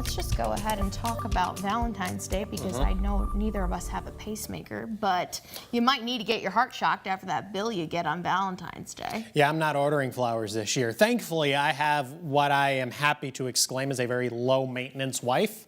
let's just go ahead and talk about Valentine's Day because I know neither of us have a pacemaker, but you might need to get your heart shocked after that bill you get on Valentine's Day. Yeah, I'm not ordering flowers this year. Thankfully, I have what I am happy to exclaim as a very low maintenance wife.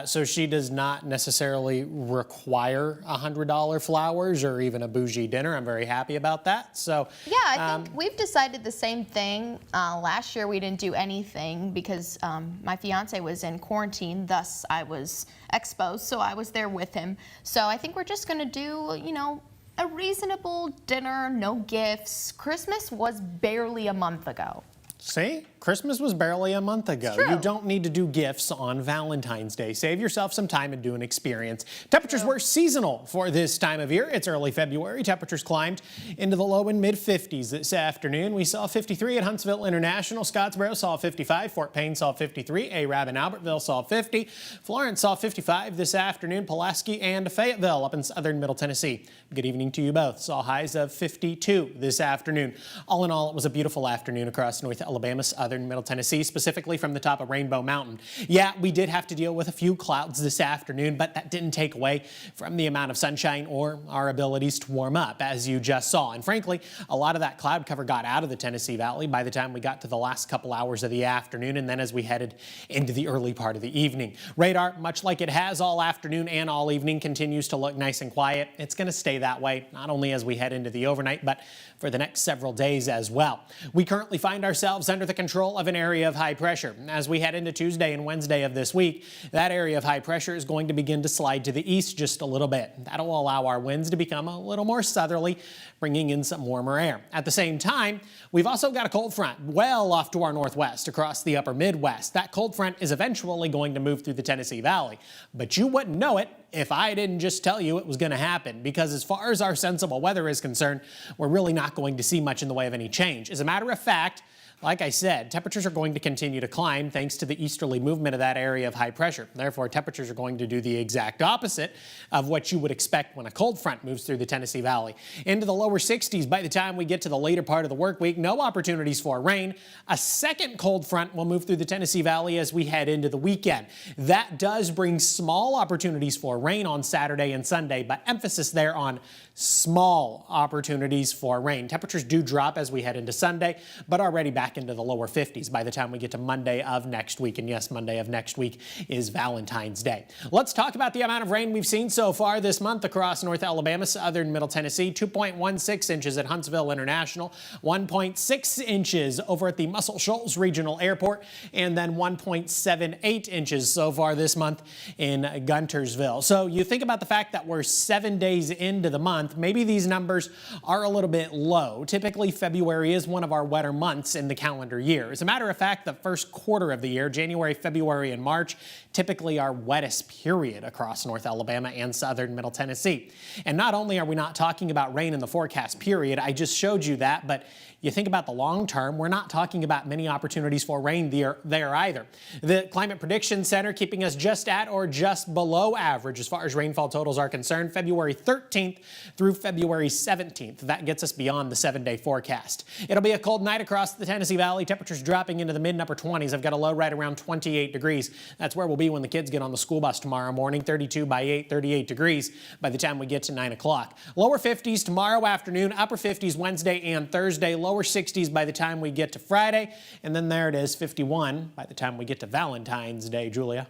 So she does not necessarily require $100 flowers or even a bougie dinner. I'm very happy about that. So yeah, I think we've decided the same thing. Last year we didn't do anything because my fiance was in quarantine, thus I was exposed, so I was there with him. So I think we're just gonna do, you know, a reasonable dinner, no gifts. Christmas was barely a month ago. See? Christmas was barely a month ago. True. You don't need to do gifts on Valentine's Day. Save yourself some time and do an experience. Temperatures were seasonal for this time of year. It's early February. Temperatures climbed into the low and mid 50s this afternoon. We saw 53 at Huntsville International. Scottsboro saw 55. Fort Payne saw 53. Arab and Albertville saw 50. Florence saw 55 this afternoon. Pulaski and Fayetteville up in southern Middle Tennessee. Good evening to you both. Saw highs of 52 this afternoon. All in all, it was a beautiful afternoon across North Alabama, southern Middle Tennessee, specifically from the top of Rainbow Mountain. Yeah, we did have to deal with a few clouds this afternoon, but that didn't take away from the amount of sunshine or our abilities to warm up, as you just saw. And frankly, a lot of that cloud cover got out of the Tennessee Valley by the time we got to the last couple hours of the afternoon, and then as we headed into the early part of the evening. Radar, much like it has all afternoon and all evening, continues to look nice and quiet. It's going to stay that way, not only as we head into the overnight, but for the next several days as well. We currently find ourselves under the control of an area of high pressure. As we head into Tuesday and Wednesday of this week, that area of high pressure is going to begin to slide to the east just a little bit. That'll allow our winds to become a little more southerly, bringing in some warmer air. At the same time, we've also got a cold front well off to our northwest across the upper Midwest. That cold front is eventually going to move through the Tennessee Valley, but you wouldn't know it if I didn't just tell you it was going to happen, because as far as our sensible weather is concerned, we're really not going to see much in the way of any change. As a matter of fact, like I said, temperatures are going to continue to climb thanks to the easterly movement of that area of high pressure. Therefore, temperatures are going to do the exact opposite of what you would expect when a cold front moves through the Tennessee Valley. Into the lower 60s by the time we get to the later part of the work week. No opportunities for rain. A second cold front will move through the Tennessee Valley as we head into the weekend. That does bring small opportunities for rain on Saturday and Sunday, but emphasis there on small opportunities for rain. Temperatures do drop as we head into Sunday, but already back into the lower 50s by the time we get to Monday of next week. And yes, Monday of next week is Valentine's Day. Let's talk about the amount of rain we've seen so far this month across North Alabama, southern Middle Tennessee. 2.16 inches at Huntsville International, 1.6 inches over at the Muscle Shoals Regional Airport, and then 1.78 inches so far this month in Guntersville. So you think about the fact that we're 7 days into the month, maybe these numbers are a little bit low. Typically, February is one of our wetter months in the calendar year. As a matter of fact, the first quarter of the year, January, February, and March, typically our wettest period across North Alabama and southern Middle Tennessee. And not only are we not talking about rain in the forecast period, I just showed you that, but you think about the long term, we're not talking about many opportunities for rain there either. The Climate Prediction Center keeping us just at or just below average as far as rainfall totals are concerned, February 13th through February 17th. That gets us beyond the 7-day forecast. It'll be a cold night across the Tennessee Valley. Temperatures dropping into the mid and upper 20s. I've got a low right around 28 degrees. That's where we'll be when the kids get on the school bus tomorrow morning. 32 by 8, 38 degrees by the time we get to 9 o'clock. Lower 50s tomorrow afternoon, upper 50s Wednesday and Thursday, lower 60s by the time we get to Friday, and then there it is, 51 by the time we get to Valentine's Day, Julia.